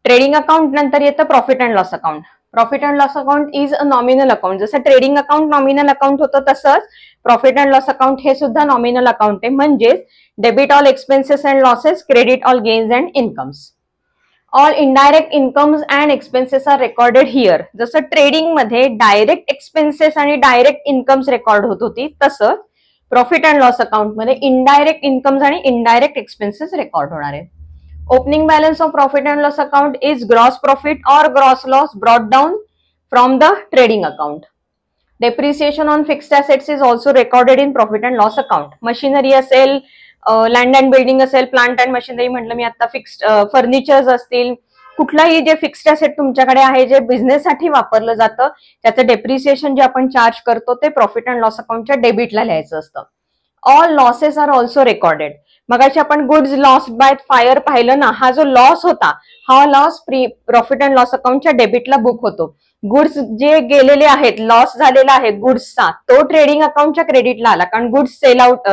Trading account नंतर येतं profit and loss account. Profit and loss account is a nominal account. जसं trading account nominal account होतं तसंच profit and loss account हे सुद्धा nominal account आहे. म्हणजेच debit all expenses and losses, credit all gains and incomes. All indirect incomes and expenses are recorded here. जसं trading मध्ये direct expenses आणि direct incomes record होत होती, तसंच प्रॉफिट अँड लॉस अकाउंट मध्ये इनडायरेक्ट इन्कम्स आणि इनडायरेक्ट एक्सपेन्सेस रेकॉर्ड होणार आहे. Opening balance of profit and loss account is gross profit or gross loss brought down from the trading account. Depreciation on fixed assets is also recorded in profit and loss account. Machinery असेल, land and building असेल, plant and machinery म्हटलं मी आता, fixed furnitures असतील, कुठलाही जे fixed asset तुमच्याकडे आहे जे बिझनेससाठी वापरलं जातं त्याचं डेप्रिसिएशन जे आपण चार्ज करतो ते प्रॉफिट अँड लॉस अकाउंटच्या डेबिटला लिहायचं असतं. All losses are also recorded. मगाशी आपण गुड्स लॉस बाय फायर पाहिलं ना, हा जो लॉस होता हा लॉस प्रॉफिट अँड लॉस अकाउंटच्या डेबिटला बुक होतो. गुड्स जे गेलेले आहेत, लॉस झालेला आहे गुड्सचा, तो ट्रेडिंग अकाउंटच्या क्रेडिटला आला कारण goods sell out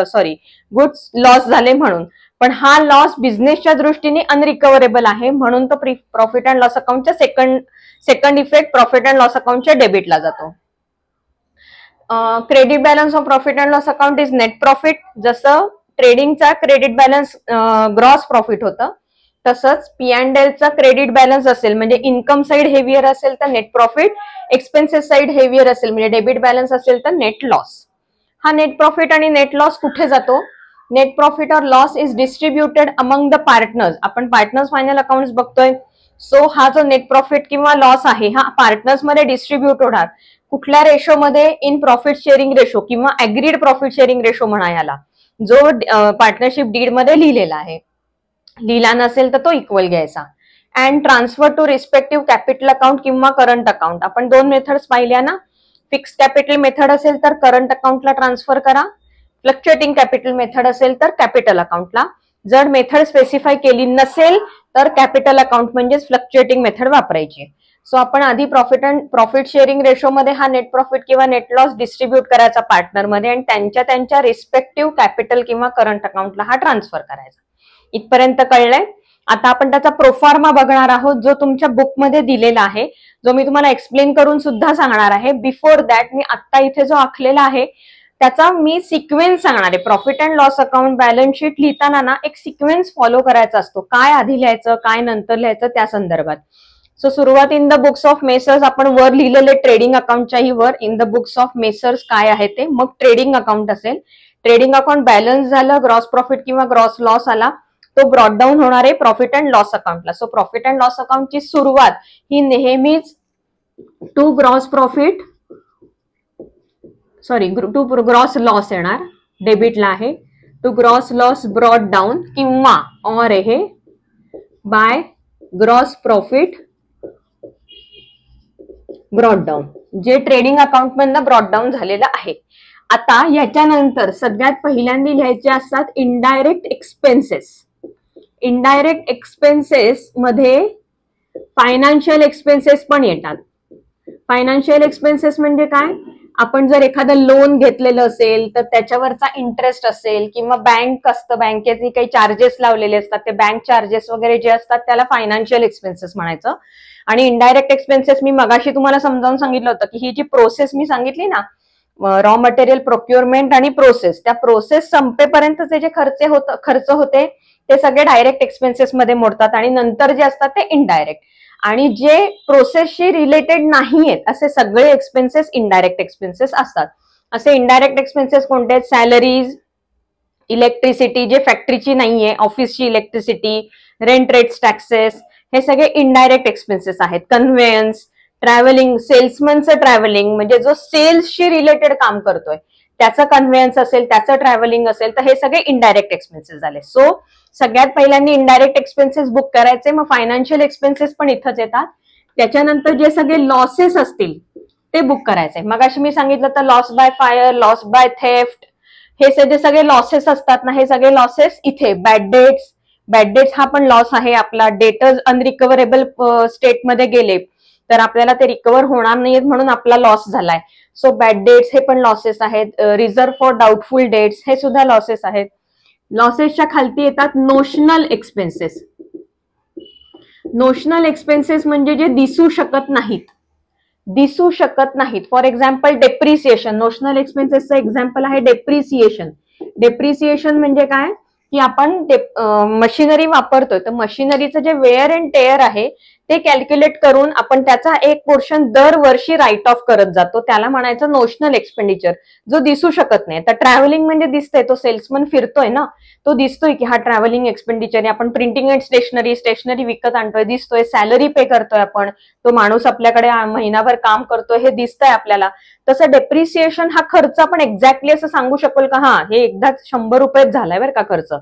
goods loss झाले म्हणून. पण हा लॉस बिझनेसच्या दृष्टीने अनरिकव्हरेबल आहे म्हणून तो प्रॉफिट अँड लॉस अकाउंटच्या second effect profit and loss अकाउंटच्या डेबिटला जातो. Credit balance of profit and loss account is net profit. जसं ट्रेडिंगचा क्रेडिट बॅलन्स ग्रॉस प्रॉफिट होतं, तसंच P&Lचा क्रेडिट बॅलन्स असेल म्हणजे इन्कम साइड हेवियर असेल तर net profit, expenses side heavier असेल म्हणजे डेबिट बॅलन्स असेल तर नेट लॉस. हा नेट प्रॉफिट आणि नेट लॉस कुठे जातो? नेट प्रॉफिट और loss is distributed among the partners. आपण पार्टनर्स फायनल अकाउंट्स बघतोय. सो हा जो नेट प्रॉफिट किंवा लॉस आहे हा पार्टनर्स मध्ये डिस्ट्रीब्युट होणार. कुठल्या रेशो मध्ये? इन प्रॉफिट शेअरिंग रेशो किंवा अग्रीड प्रॉफिट शेअरिंग रेशो म्हणा याला, जो पार्टनरशिप डीड मध्ये लिहिलेला आहे. लिहिला नसेल तर तो इक्वल घ्यायचा. And transfer to respective capital account किंवा करंट अकाउंट. आपण दोन मेथड्स पाहिल्या ना. फिक्स कॅपिटल मेथड असेल तर करंट अकाउंटला ट्रान्सफर करा, फ्लक्च्युएटिंग कॅपिटल मेथड असेल तर कॅपिटल अकाउंटला. जर मेथड स्पेसिफाय केली नसेल तर कॅपिटल अकाउंट म्हणजेच फ्लक्च्युएटिंग मेथड वापरायची. सो आपण आधी प्रॉफिट शेअरिंग रेशो मध्ये हा नेट प्रॉफिट किंवा नेट लॉस डिस्ट्रीब्यूट करायचा पार्टनर मध्ये आणि त्यांच्या रिस्पेक्टिव्ह कॅपिटल किंवा करंट अकाउंटला हा ट्रान्सफर करायचा. इथपर्यंत कळलंय? आता आपण त्याचा प्रोफॉर्मा बघणार आहोत जो तुमच्या बुकमध्ये दिलेला आहे, जो मी तुम्हाला एक्सप्लेन करून सुद्धा सांगणार आहे. बिफोर दॅट मी आता इथे जो आखलेला आहे त्याचा मी सिक्वेन्स सांगणार आहे. Profit and loss account balance sheet लिहिताना ना एक सिक्वेन्स फॉलो करायचा असतो, काय आधी लिहायचं काय नंतर लिहायचं त्या संदर्भात. सो सुरुवात in the books of Messrs, आपण वर लिहिलेले ट्रेडिंग अकाउंटच्याही वर in the books of Messrs काय आहे ते, मग ट्रेडिंग अकाउंट असेल. ट्रेडिंग अकाउंट बॅलन्स झालं, ग्रॉस प्रॉफिट किंवा ग्रॉस लॉस आला, तो ब्रॉट डाऊन होणार आहे प्रॉफिट अँड लॉस अकाउंटला. सो प्रॉफिट अँड लॉस अकाउंटची सुरुवात ही नेहमीच टू ग्रॉस लॉस येणार, डेबिटला आहे. To gross loss brought down किंवा ऑर हे by gross profit brought down, जे ट्रेडिंग अकाउंट मधनं ब्रॉट डाऊन झालेलं आहे. आता याच्यानंतर सगळ्यात पहिल्यांदा लिहायचे असतात इनडायरेक्ट एक्सपेन्सेस. इनडायरेक्ट एक्सपेन्सेस मध्ये फायनान्शियल एक्सपेन्सेस पण येतात. फायनान्शियल एक्सपेन्सेस म्हणजे काय? आपण जर एखादं लोन घेतलेलं असेल तर त्याच्यावरचा इंटरेस्ट असेल किंवा बँक असतं, बँकेचे काही चार्जेस लावलेले असतात, ते बँक चार्जेस वगैरे जे असतात त्याला फायनान्शियल एक्सपेन्सेस म्हणायचं. आणि इनडायरेक्ट एक्सपेन्सेस मी मगाशी तुम्हाला समजावून सांगितलं होतं की ही जी प्रोसेस मी सांगितली ना, रॉ मटेरियल प्रोक्युअरमेंट आणि प्रोसेस, त्या प्रोसेस संपेपर्यंतचे जे खर्च होते ते सगळे डायरेक्ट एक्सपेन्सेस मध्ये मोडतात आणि नंतर जे असतात ते इनडायरेक्ट. आणि जे प्रोसेसशी रिलेटेड नाहीयेत असे सगळे एक्सपेन्सेस इनडायरेक्ट एक्सपेन्सेस असतात. असे इनडायरेक्ट एक्सपेन्सेस कोणते आहेत? सॅलरीज, इलेक्ट्रिसिटी जे फॅक्टरीची नाहीये, ऑफिसची इलेक्ट्रिसिटी, रेंट रेट्स, टॅक्सेस, हे सगळे इनडायरेक्ट एक्सपेन्सेस आहेत. कन्व्हेयन्स, ट्रॅव्हलिंग, सेल्समनचं ट्रॅव्हलिंग म्हणजे जो सेल्सशी रिलेटेड काम करतोय त्याचं कन्व्हेयन्स असेल, त्याचं ट्रॅव्हलिंग असेल, तर हे सगळे इनडायरेक्ट एक्सपेन्सेस झाले. सो सगळ्यात पहिल्यांदा इनडायरेक्ट एक्सपेन्सेस बुक करायचे, मग फायनान्शियल एक्सपेन्सेस पण इथंच येतात. त्याच्यानंतर जे सगळे लॉसेस असतील ते बुक करायचे. मग अशी मी सांगितलं तर loss by fire, loss by theft, हे सगळे लॉसेस असतात ना, हे सगळे लॉसेस इथे. बॅड डेट्स हा पण लॉस आहे आपला. डेटर्स अनरिकव्हरेबल स्टेटमध्ये गेले तर आपल्याला ते रिकव्हर होणार नाहीत म्हणून आपला लॉस झालाय. सो बॅड डेट्स हे पण लॉसेस आहेत. रिझर्व्ह फॉर डाऊटफुल डेट्स हे सुद्धा लॉसेस आहेत. लॉसेसच्या खालती येतात नोशनल एक्सपेन्सेस. नोशनल एक्सपेन्सेस म्हणजे जे दिसू शकत नाहीत. फॉर एक्झाम्पल डेप्रिसिएशन, नोशनल एक्सपेन्सेसचं एक्झाम्पल आहे डेप्रिसिएशन. डेप्रिसिएशन म्हणजे काय की आपण मशिनरी वापरतोय तर मशिनरीचं जे वेअर अँड टेअर आहे ते कॅल्क्युलेट करून आपण त्याचा एक पोर्शन दरवर्षी राईट ऑफ करत जातो, त्याला म्हणायचं नोशनल एक्सपेंडिचर, जो दिसू शकत नाही. तर ट्रॅव्हलिंग म्हणजे दिसतंय, तो सेल्समन फिरतोय ना, तो दिसतोय की हा ट्रॅव्हलिंग एक्सपेंडिचर आहे. आपण प्रिंटिंग अँड स्टेशनरी विकत आणतोय, दिसतोय. सॅलरी पे करतोय आपण, तो माणूस आपल्याकडे महिनाभर काम करतोय हे दिसतंय आपल्याला. तसं डेप्रिसिएशन हा खर्च आपण एक्झॅक्टली असं सांगू शकतो का हा हे एकदाच 100 रुपयेच झालाय बरं का खर्च,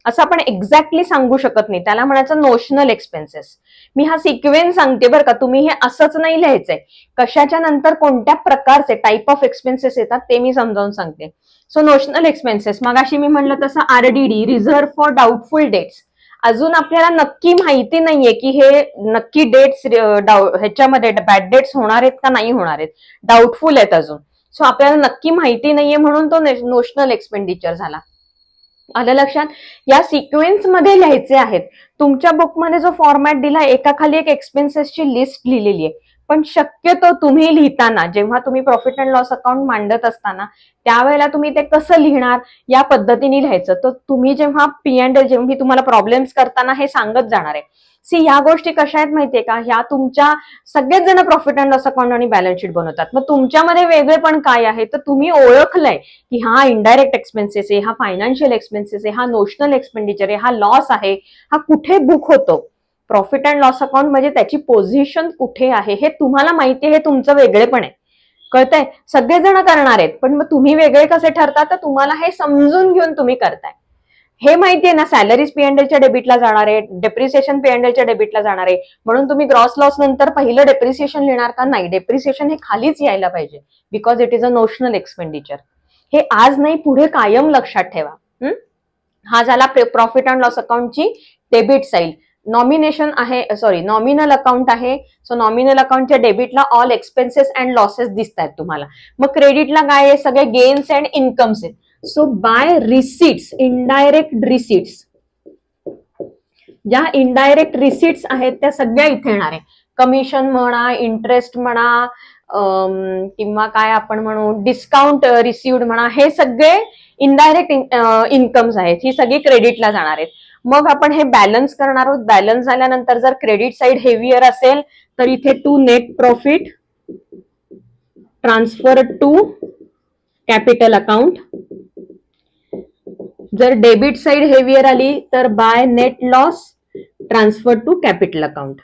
असं आपण एक्झॅक्टली सांगू शकत नाही, त्याला म्हणायचं नोशनल एक्सपेन्सेस. मी हा सिक्वेन्स सांगते बरं का, तुम्ही हे असंच नाही लिहायचंय. कशाच्या नंतर कोणत्या प्रकारचे टाईप ऑफ एक्सपेन्सेस येतात ते मी समजावून सांगते. सो नोशनल एक्सपेन्सेस, मगाशी मी म्हणलं तसं RDD, reserve for doubtful debts. अजून आपल्याला नक्की माहिती नाहीये की हे नक्की डेट्स ह्याच्यामध्ये बॅड डेट्स होणार आहेत का नाही होणार आहेत, डाऊटफुल आहेत अजून. सो आपल्याला नक्की माहिती नाहीये म्हणून तो नोशनल एक्सपेंडिचर झाला. आलं लक्षात? या सिक्वेन्स मध्ये लिहायचे आहेत. तुमच्या बुकमध्ये जो फॉर्मॅट दिला एकाखाली एक एक्सपेन्सेसची लिस्ट लिहिलेली आहे, पण शक्यतो तुम्ही लिहिताना, जेव्हा तुम्ही प्रॉफिट अँड लॉस अकाउंट मांडत असताना त्यावेळेला तुम्ही ते कसं लिहिणार या पद्धतीने लिहायचं. तर तुम्ही जेव्हा P&L, जेव्हा मी तुम्हाला प्रॉब्लेम्स करताना हे सांगत जाणार आहे. ह्या गोष्टी कशा आहेत माहितीये का, ह्या तुमच्या सगळेच जण प्रॉफिट अँड लॉस अकाउंट आणि बॅलन्स शीट बनवतात. मग तुमच्यामध्ये वेगळेपण काय आहे तर तुम्ही ओळखलंय की हा इनडायरेक्ट एक्सपेन्सेस आहे, हा फायनान्शियल एक्सपेन्सेस आहे, हा नोशनल एक्सपेंडिचर आहे, हा लॉस आहे, हा कुठे बुक होतो. प्रॉफिट अँड लॉस अकाउंट म्हणजे त्याची पोझिशन कुठे आहे हे तुम्हाला माहिती आहे, हे तुमचं वेगळेपण आहे. कळतंय? सगळेजण करणार आहेत, पण मग तुम्ही वेगळे कसे ठरता तर तुम्हाला हे समजून घेऊन तुम्ही करताय. हे माहितीये ना, सॅलरीज P&Lच्या डेबिटला जाणार आहे, डेप्रिसिएशन P&Lच्या डेबिटला जाणार आहे, म्हणून तुम्ही ग्रॉस लॉस नंतर पहिलं डेप्रिसिएशन लिहिणार का? नाही, डेप्रिसिएशन हे खालीच यायला पाहिजे, because it is a notional expenditure. हे आज नाही पुढे कायम लक्षात ठेवा. हा झाला प्रॉफिट अँड लॉस अकाउंटची डेबिट साईड. नॉमिनेशन आहे, सॉरी नॉमिनल अकाउंट आहे. सो नॉमिनल अकाउंटच्या डेबिटला ऑल एक्सपेन्सेस अँड लॉसेस दिसत आहेत तुम्हाला. मग क्रेडिटला काय आहे? सगळे गेन्स अँड इन्कम्स आहेत. So by receipts, indirect receipts, ज्या इनडायरेक्ट रिसीट्स आहेत त्या सगळ्या इथे येणार आहे. कमिशन म्हणा, इंटरेस्ट म्हणा, किंवा काय आपण म्हणू डिस्काउंट रिसिव्ड म्हणा, हे सगळे इनडायरेक्ट इन्कम्स आहेत, ही सगळी क्रेडिटला जाणार आहेत. मग आपण हे बॅलन्स करणार आहोत. बॅलन्स झाल्यानंतर जर क्रेडिट साइड हेवियर असेल तर इथे to net profit transfer to capital account. जर डेबिट साइड हेवियर आली तर by net loss transfer to capital account.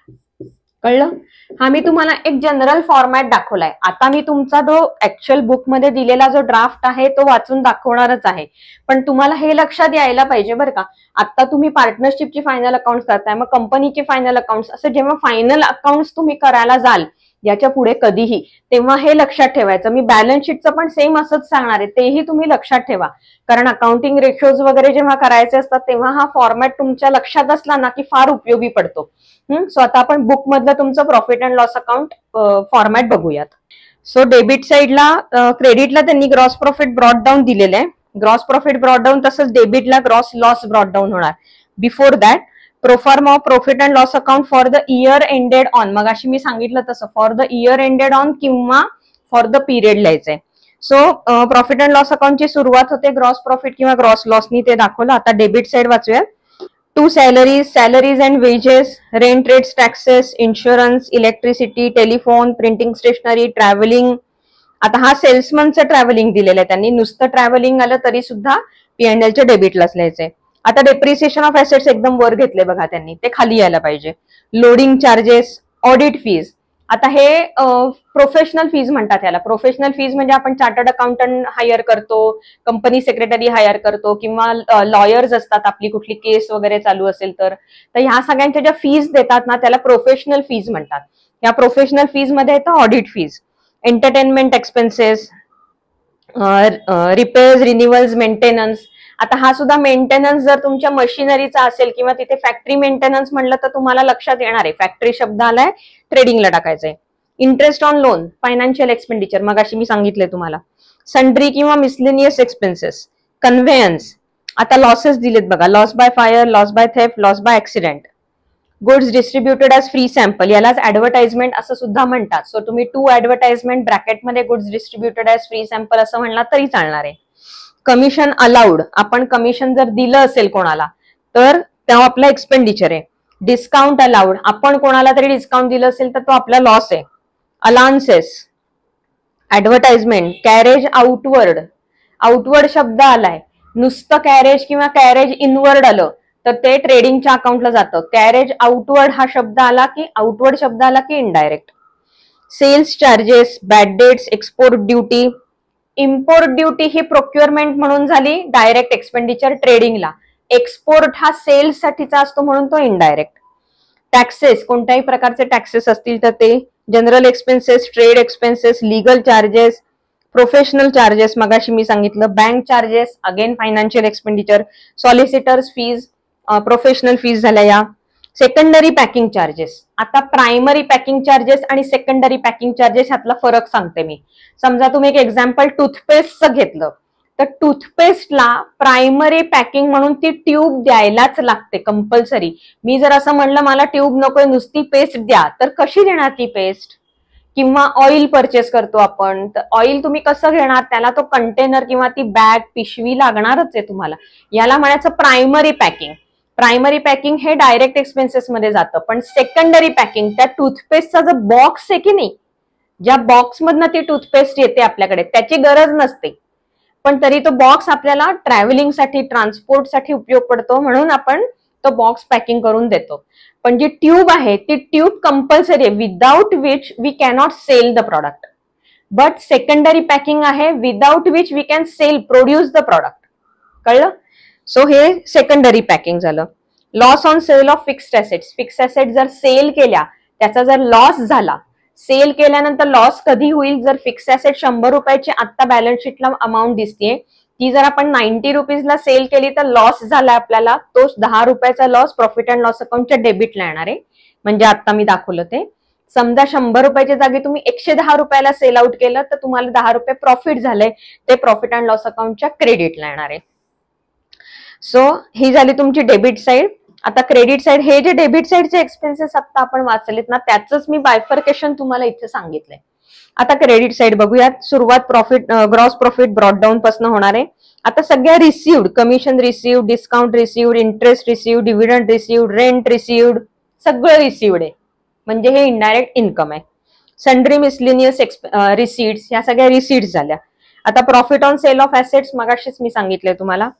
कळलं? हा मी तुम्हाला एक जनरल फॉर्मॅट दाखवलाय. आता मी तुमचा जो ऍक्च्युअल बुक मध्ये दिलेला जो ड्राफ्ट आहे तो वाचून दाखवणारच आहे, पण तुम्हाला हे लक्षात यायला पाहिजे बरं का. आता तुम्ही पार्टनरशिपची फायनल अकाउंट करताय, मग कंपनीचे फायनल अकाउंट्स, असं जेव्हा फायनल अकाउंट्स तुम्ही करायला जाल याच्या पुढे कधीही, तेव्हा हे लक्षात ठेवायचं. मी बॅलन्स शीटचं पण सेम असंच सांगणार आहे, तेही तुम्ही लक्षात ठेवा. कारण अकाउंटिंग रेशोज वगैरे जेव्हा करायचे असतात तेव्हा हा फॉर्मॅट तुमच्या लक्षात असला ना की फार उपयोगी पडतो. सो आता आपण बुक मधलं तुमचं profit and loss account format बघूयात. सो डेबिट साइडला क्रेडिटला त्यांनी ग्रॉस प्रॉफिट ब्रॉट डाऊन दिलेलं आहे, ग्रॉस प्रॉफिट ब्रॉट डाऊन, तसंच डेबिटला ग्रॉस लॉस ब्रॉट डाऊन होणार. Before that proforma of profit and loss account for the year ended on, मग अशी मी सांगितलं तसं for the year ended on किंवा फॉर द पिरियड लिहायचंय. सो प्रॉफिट अँड लॉस अकाउंटची सुरुवात होते ग्रॉस प्रॉफिट किंवा ग्रॉस लॉसनी, ते दाखवलं. आता डेबिट साइड वाचूया. To salaries and wages, rent, rates, taxes, insurance, electricity, telephone, printing stationery, travelling. आता हा सेल्समनचं ट्रॅव्हलिंग दिलेलं आहे त्यांनी, नुसतं ट्रॅव्हलिंग आलं तरी सुद्धा P&Lच्या डेबिटलाच लिहायचंय. आता डेप्रिसिएशन ऑफ ऍसेट्स एकदम वर घेतले बघा त्यांनी, ते खाली यायला पाहिजे. Loading charges, audit fees. आता हे प्रोफेशनल फीज म्हणतात याला. प्रोफेशनल फीज म्हणजे आपण चार्टर्ड अकाउंटंट हायर करतो, कंपनी सेक्रेटरी हायर करतो, किंवा लॉयर्स असतात आपली कुठली केस वगैरे चालू असेल तर ह्या सगळ्यांच्या ज्या फीज देतात ना त्याला प्रोफेशनल फीज म्हणतात. या प्रोफेशनल फीज मध्ये येतं audit fees, entertainment expenses, repairs, renewals, maintenance. आता हा सुद्धा मेंटेनन्स जर तुमच्या मशिनरीचा असेल किंवा तिथे फॅक्टरी मेंटेनन्स म्हणलं तर तुम्हाला लक्षात येणार आहे फॅक्टरी शब्द आलाय, ट्रेडिंगला टाकायचंय. Interest on loan, financial expenditure, मग अशी मी सांगितलंय तुम्हाला. सन्ड्री किंवा मिसलेनियस एक्सपेन्सेस, कन्व्हेयन्स. आता लॉसेस दिलेत बघा, loss by fire, loss by theft, loss by accident. Goods distributed as free sample, यालाच ऍडव्हर्टाइजमेंट असं सुद्धा म्हणतात. सो तुम्ही टू ऍडव्हर्टाइजमेंट ब्रॅकेटमध्ये goods distributed as free sample असं म्हणला तरी चालणार आहे. कमिशन अलाउड, आपण कमिशन जर दिलं असेल कोणाला तर तेव्हा आपलं एक्सपेंडिचर आहे. डिस्काउंट अलाउड, आपण कोणाला तरी डिस्काउंट दिलं असेल तर तो आपला लॉस आहे. Allowances, advertisement, carriage outward, outward शब्द आलाय, नुसतं कॅरेज किंवा कॅरेज इनवर्ड आलं तर ते ट्रेडिंगच्या अकाउंटला जातं. कॅरेज आउटवर्ड हा शब्द आला की आउटवर्ड शब्द आला की indirect. Sales charges, bad debts, export duty. Import duty ही प्रोक्युअरमेंट म्हणून झाली डायरेक्ट एक्सपेंडिचर ट्रेडिंगला. एक्सपोर्ट हा सेल्स साठीचा असतो म्हणून तो इनडायरेक्ट. टॅक्सेस, कोणत्याही प्रकारचे टॅक्सेस असतील तर ते. General expenses, trade expenses, legal charges, professional charges मगाशी मी सांगितलं, bank charges again financial expenditure, solicitors fees, professional fees झाल्या या. सेकंडरी पॅकिंग चार्जेस, आता प्रायमरी पॅकिंग चार्जेस आणि सेकंडरी पॅकिंग चार्जेस ह्यातला फरक सांगते मी. समजा तुम्ही एक एक्झाम्पल टूथपेस्टचं घेतलं तर टूथपेस्टला प्रायमरी पॅकिंग म्हणून ती ट्यूब द्यायलाच लागते कंपल्सरी. मी जर असं म्हणलं मला ट्यूब नकोय नुसती पेस्ट द्या तर कशी देणार ती पेस्ट? किंवा ऑइल परचेस करतो आपण तर ऑइल तुम्ही कसं घेणार? त्याला तो कंटेनर किंवा ती बॅग पिशवी लागणारच आहे तुम्हाला. याला म्हणायचं प्रायमरी पॅकिंग. प्रायमरी पॅकिंग हे डायरेक्ट एक्सपेन्सेस मध्ये जातं. पण सेकंडरी पॅकिंग, त्या टूथपेस्टचा जो बॉक्स आहे की नाही, ज्या बॉक्स मधनं ती टूथपेस्ट येते आपल्याकडे त्याची गरज नसते पण तरी तो बॉक्स आपल्याला ट्रॅव्हलिंगसाठी ट्रान्सपोर्टसाठी उपयोग पडतो म्हणून आपण तो बॉक्स पॅकिंग करून देतो. पण जी ट्यूब आहे ती ट्यूब कंपल्सरी आहे, without which we cannot sell the product. But secondary packing आहे without which we can sell produce the product. कळलं? सो हे सेकंडरी पॅकिंग झालं. Loss on sale of fixed assets, fixed asset जर sell केल्या त्याचा जर loss झाला, sale केल्यानंतर लॉस कधी होईल? जर फिक्स्ड ॲसेट 100 रुपयाची आता बॅलन्स शीटला अमाऊंट दिसतीये ती जर आपण 90 रुपीजला सेल केली तर लॉस झाला आपल्याला, तो 10 रुपयाचा लॉस प्रॉफिट अँड लॉस अकाउंटच्या डेबिटला येणार आहे. म्हणजे आता मी दाखवलं ते. समजा 100 रुपयाच्या जागी तुम्ही 110 रुपयाला सेल आउट केलं तर तुम्हाला 10 रुपये प्रॉफिट झाले, ते प्रॉफिट अँड लॉस अकाउंटच्या क्रेडिटला येणार आहे. सो ही झाली तुमची डेबिट साइड. आता क्रेडिट साइड, हे जे डेबिट साइडचे एक्सपेन्सेस आता आपण वाचलेत ना त्याच मी बायफर्केशन तुम्हाला इथे सांगितलंय. आता क्रेडिट साइड बघूयात. सुरुवात profit, gross profit brought down पासून होणार आहे. आता सगळ्या received, commission received, discount received, interest received, dividend received, rent received, सगळं रिसिव्ड आहे म्हणजे हे इनडायरेक्ट इन्कम आहे. सन्ड्री मिसलिनियस रिसीट्स, ह्या सगळ्या रिसीट्स झाल्या. आता profit on sale of assets मगाशीच मी सांगितलंय तुम्हाला.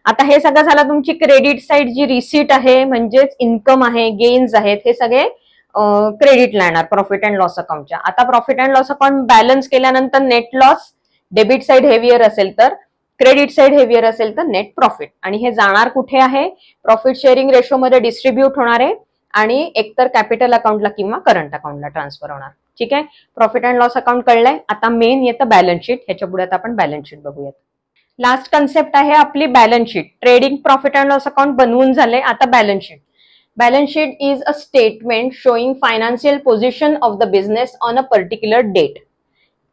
आता हे सगळं झालं तुमची क्रेडिट साइड, जी रिसीट आहे म्हणजेच इन्कम आहे, गेन्स आहेत, हे सगळे क्रेडिटला येणार प्रॉफिट अँड लॉस अकाउंटच्या. आता profit and loss account balance केल्यानंतर net loss, debit side heavier असेल तर, क्रेडिट साइड हेवियर असेल तर नेट प्रॉफिट. आणि हे जाणार कुठे आहे? प्रॉफिट शेअरिंग रेशो मध्ये डिस्ट्रीब्यूट होणार आहे आणि एकतर कॅपिटल अकाउंटला किंवा करंट अकाउंटला ट्रान्सफर होणार. ठीक आहे, प्रॉफिट अँड लॉस अकाउंट कळलंय. आता मेन येतं बॅलन्स शीट. ह्याच्या पुढे आता आपण बॅलन्स शीट बघूयात. लास्ट कन्सेप्ट आहे आपली balance sheet. Trading profit and loss account बनवून झाले, आता balance sheet. Balance sheet is a statement showing financial position of the business on a particular date.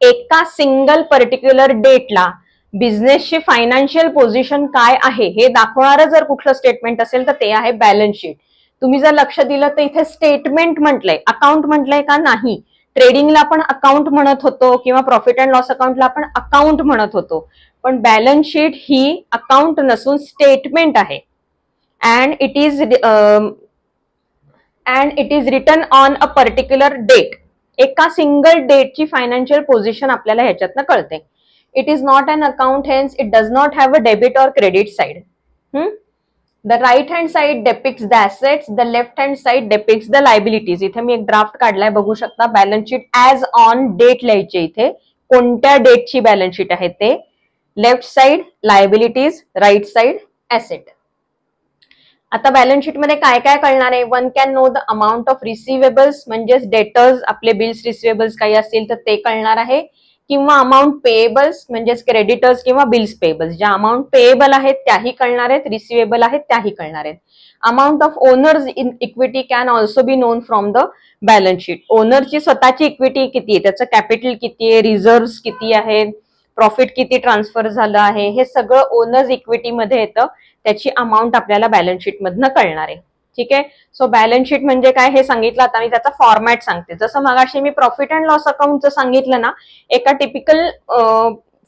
एका सिंगल पर्टिक्युलर डेटला बिझनेसची फायनान्शियल पोझिशन काय आहे हे दाखवणारं जर कुठलं स्टेटमेंट असेल तर ते आहे बॅलन्स शीट. तुम्ही जर लक्ष दिलं तर इथे स्टेटमेंट म्हटलंय, अकाउंट म्हटलंय का? नाही. ट्रेडिंगला आपण अकाउंट म्हणत होतो किंवा प्रॉफिट अँड लॉस अकाउंटला आपण अकाउंट म्हणत होतो, पण बॅलन्स शीट ही अकाउंट नसून स्टेटमेंट आहे. And it is written on a particular date. एका सिंगल डेटची फायनान्शियल पोझिशन आपल्याला ह्याच्यातनं कळते. It is not an account, hence it does not have a debit or credit side. The right hand side depicts the assets, the left hand side depicts the liabilities. इथे मी एक draft काढलाय बघू शकता. Balance sheet as on date लिहायचे इथे, कोणत्या डेटची balance sheet आहे ते. Left side liabilities, right side asset. आता बॅलन्स शीट मध्ये काय काय कळणार आहे? One can know the amount of receivables, म्हणजेच डेटर्स, आपले बिल्स रिसिवेबल्स काही असतील तर ते कळणार आहे. किंवा अमाऊंट पेएबल्स म्हणजेच क्रेडिटर्स किंवा बिल्स पेएबल्स. ज्या अमाऊंट पेएबल आहेत त्याही कळणार आहेत, रिसिवेबल आहेत त्याही कळणार आहेत. Amount of owners in equity can also be known from the balance sheet. ओनरची स्वतःची इक्विटी किती आहे, त्याचं कॅपिटल किती आहे, रिझर्व्ह किती आहेत, प्रॉफिट किती ट्रान्सफर झालं आहे, हे सगळं ओनर्स इक्विटी मध्ये येतं. त्याची अमाऊंट आपल्याला बॅलन्स शीट मधनं कळणार आहे. ठीक आहे. सो बॅलन्स शीट म्हणजे काय हे सांगितलं, आता मी त्याचा फॉर्मॅट सांगते. जसं मगाशी मी प्रॉफिट अँड लॉस अकाउंटचं सांगितलं ना, एका टिपिकल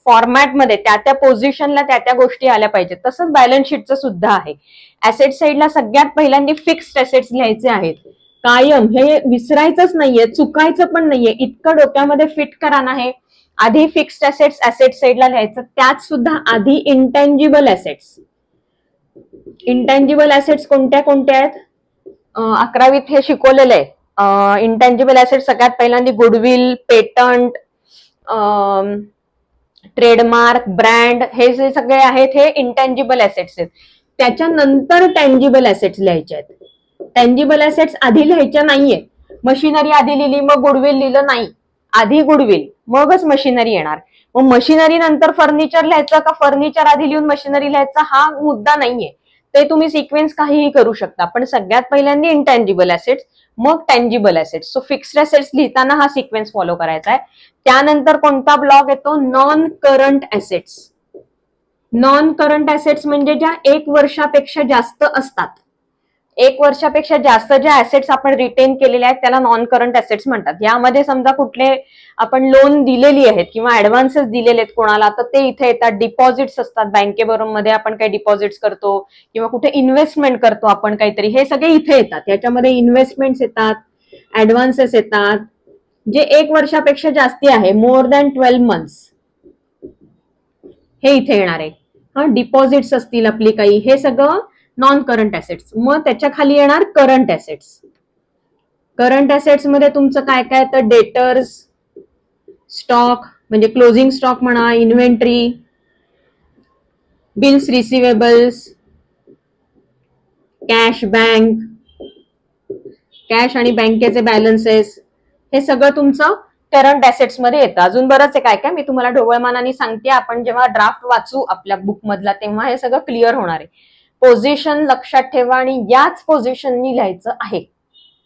फॉर्मॅटमध्ये त्या पोझिशनला त्या गोष्टी आल्या पाहिजेत, तसंच बॅलन्स शीटचं सुद्धा आहे. ऍसेट साईडला सगळ्यात पहिल्यांदा फिक्स्ड ऍसेट्स लिहायचे आहेत कायम, हे विसरायचंच नाहीये, चुकायचं पण नाहीये, इतकं डोक्यामध्ये फिट करा ना. हे आधी फिक्स्ड ऍसेट्स ऍसेट साईडला लिहायचं, त्यात सुद्धा आधी इंटँजिबल ऍसेट्स. इंटँजिबल ऍसेट्स कोणत्या कोणत्या आहेत? 11वीत हे शिकवलेलं आहे. इंटँजिबल ऍसेट्स सगळ्यात पहिल्यांदा गुडविल, पेटंट, ट्रेडमार्क, ब्रँड, हे जे सगळे आहेत हे इंटँजिबल ऍसेट्स आहेत. त्याच्यानंतर टँजिबल ऍसेट्स लिहायचे आहेत. टँजिबल ऍसेट्स आधी लिहायच्या नाहीये. मशिनरी आधी लिहिली मग गुडविल लिहिलं नाही, आधी गुडविल मगच मशिनरी येणार. मग मशिनरी नंतर फर्निचर लिहायचं का फर्निचर आधी लिहून मशिनरी लिहायचा हा मुद्दा नाहीये. ते तुम्ही सिक्वेन्स काहीही करू शकता, पण सगळ्यात पहिल्यांदा इंटँजिबल ऍसेट्स मग tangible assets. So fixed assets लिहिताना हा सिक्वेन्स फॉलो करायचा आहे. त्यानंतर कोणता ब्लॉक येतो? Non current assets. Non current assets म्हणजे ज्या 1 वर्षापेक्षा जास्त असतात. 1 वर्षापेक्षा जास्त ज्या ऍसेट्स आपण रिटेन केलेल्या आहेत त्याला नॉन करंट ऍसेट्स म्हणतात. यामध्ये समजा कुठले आपण लोन दिलेली आहेत किंवा ऍडव्हान्सेस दिलेले आहेत कोणाला, तर ते इथे येतात. डिपॉझिट्स असतात बँकेबरोबर मध्ये, आपण काही डिपॉझिट्स करतो किंवा कुठे इन्व्हेस्टमेंट करतो आपण काहीतरी, हे सगळे इथे येतात. याच्यामध्ये इन्व्हेस्टमेंट्स येतात, ऍडव्हान्सेस येतात. जे 1 वर्षापेक्षा जास्ती आहे, मोर दॅन 12 मंथ्स, हे इथे येणार आहे. डिपॉझिट्स असतील आपली काही, हे सगळं नॉन करंट ऍसेट्स. मग त्याच्या खाली येणार करंट ऍसेट्स. करंट ऍसेट्स मध्ये तुमचं काय काय? तर डेटर्स, स्टॉक म्हणजे क्लोजिंग स्टॉक म्हणा, inventory, bills receivables, cash, bank, cash आणि बँकेचे बॅलन्सेस, हे सगळं तुमचं करंट ऍसेट्स मध्ये येतं. अजून बरंच आहे काय काय, मी तुम्हाला ढोबळमानाने सांगते. आपण जेव्हा ड्राफ्ट वाचू आपल्या बुक मधला तेव्हा हे सगळं क्लिअर होणार आहे. पोझिशन लक्षात ठेवा आणि याच पोझिशननी लिहायचं आहे.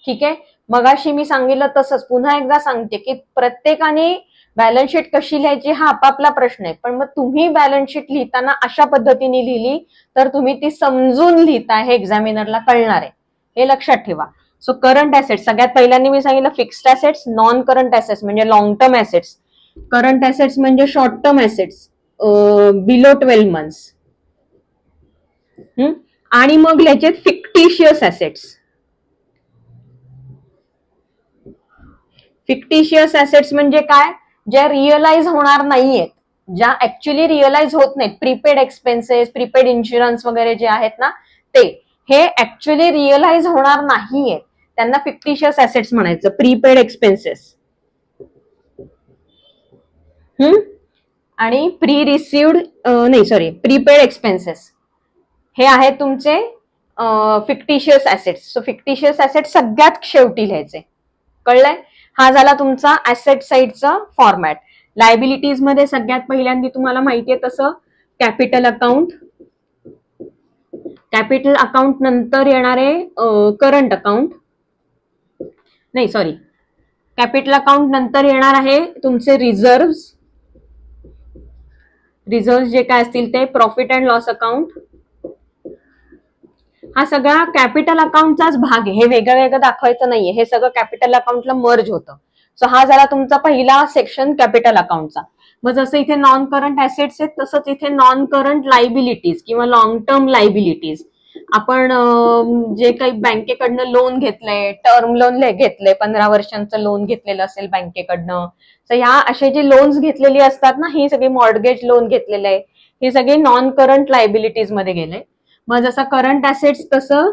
ठीक आहे. मगाशी मी सांगितलं तसंच पुन्हा एकदा सांगते की प्रत्येकाने बॅलन्स शीट कशी लिहायची हा आपापला प्रश्न आहे, पण मग तुम्ही बॅलन्स शीट लिहिताना अशा पद्धतीने लिहिली तर तुम्ही ती समजून लिहिता हे एक्झामिनरला कळणार आहे, हे लक्षात ठेवा. सो करंट ऍसेट्स सगळ्यात पहिल्यांदा मी सांगितलं fixed assets, non current assets म्हणजे long term assets, current assets म्हणजे short term assets below 12 months. आणि मग लिहायचे फिक्टिशियस ऍसेट्स. फिक्टिशियस ऍसेट्स म्हणजे काय? ज्या रिअलाइज होणार नाहीयेत, ज्या ऍक्च्युली रिअलाइज होत नाहीत. प्रीपेड एक्सपेन्सेस, प्रीपेड इन्शुरन्स वगैरे जे आहेत ना ते, हे ऍक्च्युली रिअलाइज होणार नाहीयेत, त्यांना फिक्टिशियस ऍसेट्स म्हणायचं. प्रीपेड एक्सपेन्सेस आणि प्रीपेड एक्सपेन्सेस हे आहेत तुमचे fictitious assets. So fictitious assets सगळ्यात शेवटी लिहायचे. कळलंय? हा झाला तुमचा ऍसेट साईडचा फॉर्मॅट. लायबिलिटीज मध्ये सगळ्यात पहिल्यांदा तुम्हाला माहितीये तसं कॅपिटल अकाउंट. कॅपिटल अकाउंट नंतर येणारे करंट अकाउंट, कॅपिटल अकाउंट नंतर येणार आहे तुमचे रिझर्व्ह. रिझर्व्ह जे काय असतील ते प्रॉफिट अँड लॉस अकाउंट. हा सगळा कॅपिटल अकाउंटचाच भाग आहे, हे वेगळं वेगळं दाखवायचं नाहीये, हे सगळं कॅपिटल अकाउंटला मर्ज होतं. सो हा झाला तुमचा पहिला सेक्शन कॅपिटल अकाउंटचा. मग जसं इथे नॉन करंट ऍसेट्स आहेत तसंच इथे नॉन करंट लायबिलिटीज किंवा लॉंग टर्म लायबिलिटीज. आपण जे काही बँकेकडनं लोन घेतलंय, टर्म लोन घेतलंय, 15 वर्षांचं लोन घेतलेलं असेल बँकेकडनं, तर ह्या असे जे लोन्स घेतलेली असतात ना, ही सगळी मॉर्गेज लोन घेतलेलं आहे, हे सगळे नॉन करंट लायबिलिटीज मध्ये गेले. मग जसं करंट ऍसेट्स तसं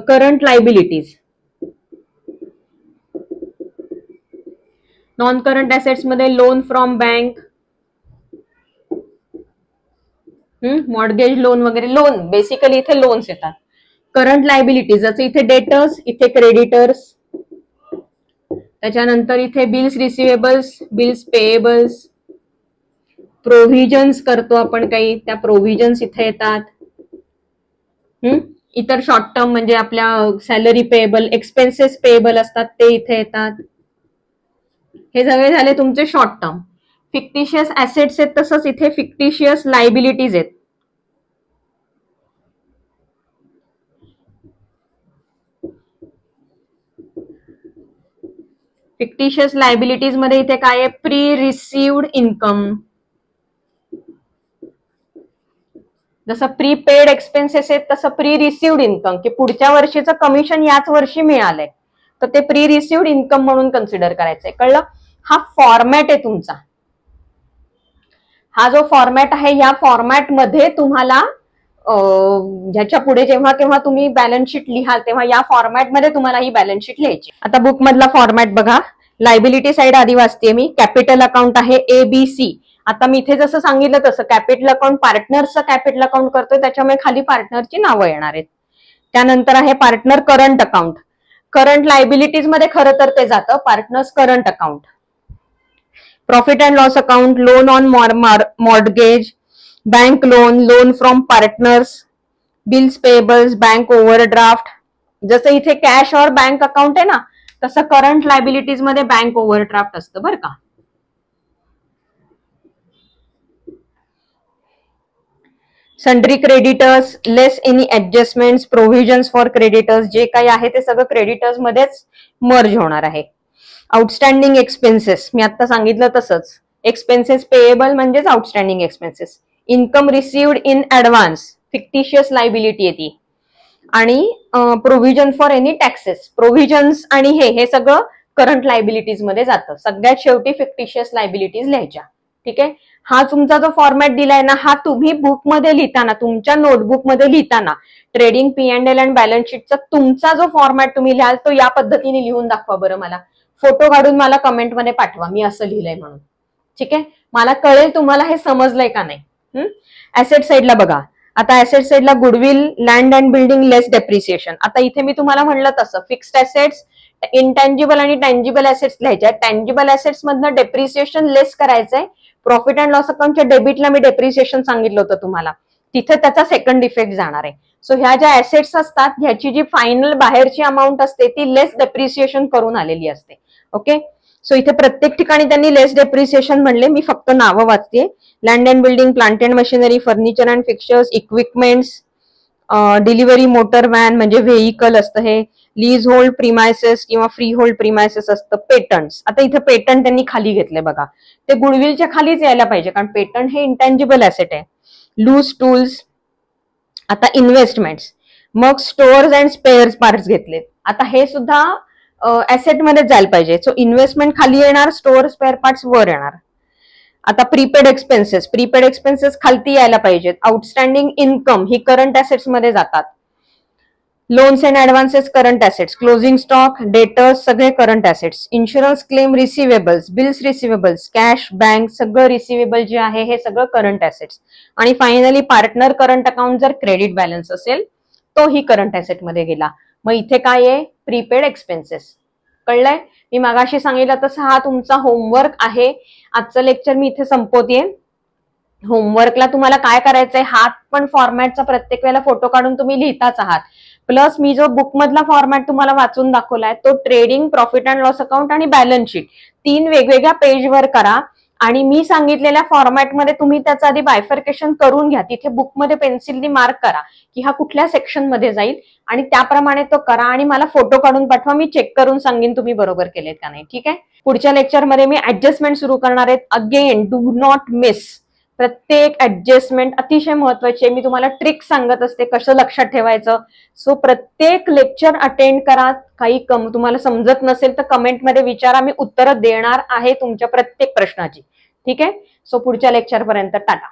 current liabilities. Non current assets मध्ये loan from bank, mortgage loan वगैरे, लोन बेसिकली इथे लोन्स येतात. करंट लायबिलिटीज जसं इथे डेटर्स, इथे क्रेडिटर्स, त्याच्यानंतर इथे bills receivables, bills payables, provisions करतो आपण काही, त्या प्रोव्हिजन्स इथे येतात. इतर शॉर्ट टर्म म्हणजे आपल्या सॅलरी पेएबल, एक्सपेन्सेस पेएबल असतात ते इथे येतात. हे सगळे झाले तुमचे शॉर्ट टर्म. फिक्टिशियस ऍसेट्स आहेत तसंच इथे फिक्टिशियस लायबिलिटीज आहेत. फिक्टिशियस लायबिलिटीज मध्ये इथे काय आहे, प्री रिसिव्ड इन्कम. जसं प्रीपेड एक्सपेन्सेस आहेत तसं प्री रिसिव्ड इन्कम, की पुढच्या वर्षीचं कमिशन याच वर्षी मिळालंय तर ते प्री रिसिव्ड इन्कम म्हणून कन्सिडर करायचंय. कळलं? हा फॉर्मॅट आहे तुमचा. हा जो फॉर्मॅट आहे या फॉर्मॅट मध्ये तुम्हाला ह्याच्या पुढे जेव्हा केव्हा तुम्ही बॅलन्स शीट लिहाल तेव्हा या फॉर्मॅटमध्ये तुम्हाला ही बॅलन्स शीट लिहायची. आता बुक मधला फॉर्मॅट बघा. लायबिलिटी साइड आधी वाचते मी. कॅपिटल अकाउंट आहे ABC. आता मी इथे जसं सांगितलं तसं कॅपिटल अकाउंट पार्टनरचं कॅपिटल अकाउंट करतोय त्याच्यामुळे खाली पार्टनरची नावं येणार आहेत. त्यानंतर आहे partner current account. Current liabilities मध्ये खरं तर ते जातं partners current account. Profit and loss account, loan on mortgage, bank loan, loan from partners, bills payables, bank overdraft. जसं इथे कॅश और बँक अकाउंट आहे ना तसं करंट लायबिलिटीज मध्ये बँक ओव्हरड्राफ्ट असतं बरं का. Sundry creditors, less any adjustments, provisions for creditors, जे काही आहे ते सगळं क्रेडिटर्स मध्येच मर्ज होणार आहे. आउटस्टँडिंग एक्सपेन्सेस, मी आता सांगितलं तसंच. एक्सपेन्सेस पेएबल म्हणजेच outstanding expenses. Income received in advance, fictitious liability आहे ती. आणि provision for any taxes, provisions आणि हे सगळं करंट लायबिलिटीज मध्ये जातं. सगळ्यात शेवटी फिक्टिशियस लायबिलिटीज लिहायच्या. ठीक आहे. हा तुमचा जो फॉर्मॅट दिलाय ना हा तुम्ही बुकमध्ये लिहिताना, तुमच्या नोटबुकमध्ये लिहिताना ट्रेडिंग P&L अँड बॅलन्स शीटचा तुमचा जो फॉर्मॅट तुम्ही लिहाल तो या पद्धतीने लिहून दाखवा बरं. मला फोटो काढून मला कमेंटमध्ये पाठवा मी असं लिहिलंय म्हणून. ठीक आहे. मला कळेल तुम्हाला हे समजलंय का नाही. ऍसेट साइडला बघा. आता ऍसेट साइडला goodwill, land and building, less depreciation. आता इथे मी तुम्हाला म्हणलं तसं फिक्स्ड ऍसेट्स, इंटँजिबल आणि टँजिबल ऍसेट्स लिहायच्या. टँजिबल ऍसेट्स मधनं डेप्रिसिएशन लेस करायचंय. प्रॉफिट अँड लॉस अकाउंटच्या डेबिटला मी डेप्रिसिएशन सांगितलं होतं तुम्हाला, तिथे त्याचा सेकंड इफेक्ट जाणार आहे. सो ह्या ज्या ऍसेट्स असतात ह्याची जी फायनल बाहेरची अमाऊंट असते ती लेस डेप्रिसिएशन करून आलेली असते. ओके. सो इथे प्रत्येक ठिकाणी त्यांनी लेस डेप्रिसिएशन म्हणले, मी फक्त नावं वाचते. Land and building, plant and machinery, furniture and fixtures, equipments, delivery motor van म्हणजे व्हेइकल असतं हे, लीज होल्ड प्रिमायसेस किंवा फ्री होल्ड प्रिमायसेस असतं, पेटंट्स. आता इथे पेटंट त्यांनी खाली घेतले बघा, ते गुडविलच्या खालीच यायला पाहिजे कारण पेटंट हे इंटँजिबल ऍसेट आहे. Loose tools. आता इन्व्हेस्टमेंट्स, मग स्टोअर्स अँड स्पेअर पार्ट्स घेतलेत. आता हे सुद्धा ऍसेट मध्येच जायला पाहिजे. सो इन्व्हेस्टमेंट खाली येणार, स्टोअर स्पेअर पार्ट्स वर येणार. आता प्रीपेड एक्सपेन्सेस, प्रीपेड एक्सपेन्सेस खालती यायला पाहिजेत. आउटस्टँडिंग इन्कम ही करंट ऍसेट्स मध्ये जातात. Loans and advances current assets, closing stock, debtors सगळे current assets. Insurance claim receivables, bills receivables, cash, bank सगळं रिसिव्हेबल जे आहे हे सगळं करंट ऍसेट्स. आणि फायनली पार्टनर करंट अकाउंट जर क्रेडिट बॅलन्स असेल तोही करंट ऍसेट मध्ये गेला. मग इथे काय आहे, प्रीपेड एक्सपेन्सेस. कळलंय? मी मागाशी सांगितलं तसं हा तुमचा होमवर्क आहे. आजचं लेक्चर मी इथे संपवतेय. होमवर्कला तुम्हाला काय करायचंय, हात पण फॉर्मॅटचा प्रत्येक वेळेला फोटो काढून तुम्ही लिहिताच आहात. प्लस मी जो बुक मधला फॉर्मॅट तुम्हाला वाचून दाखवलाय तो trading, profit and loss account आणि बॅलन्स शीट 3 वेगवेगळ्या पेजवर करा. आणि मी सांगितलेल्या फॉर्मॅटमध्ये तुम्ही त्याचं आधी बायफर्केशन करून घ्या. तिथे बुकमध्ये पेन्सिलनी मार्क करा की हा कुठल्या सेक्शन मध्ये जाईल आणि त्याप्रमाणे तो करा आणि मला फोटो काढून पाठवा. मी चेक करून सांगेन तुम्ही बरोबर केलेत का नाही. ठीक आहे. पुढच्या लेक्चरमध्ये मी ऍडजस्टमेंट सुरू करणार आहेत. Again do not miss. प्रत्येक ऍडजस्टमेंट अतिशय महत्वाची आहे. मी तुम्हाला ट्रिक सांगत असते कसं लक्षात ठेवायचं. सो प्रत्येक लेक्चर अटेंड करा. काही तुम्हाला समजत नसेल तर कमेंटमध्ये विचारा, मी उत्तरं देणार आहे तुमच्या प्रत्येक प्रश्नाची. ठीक आहे. सो पुढच्या लेक्चरपर्यंत टाटा.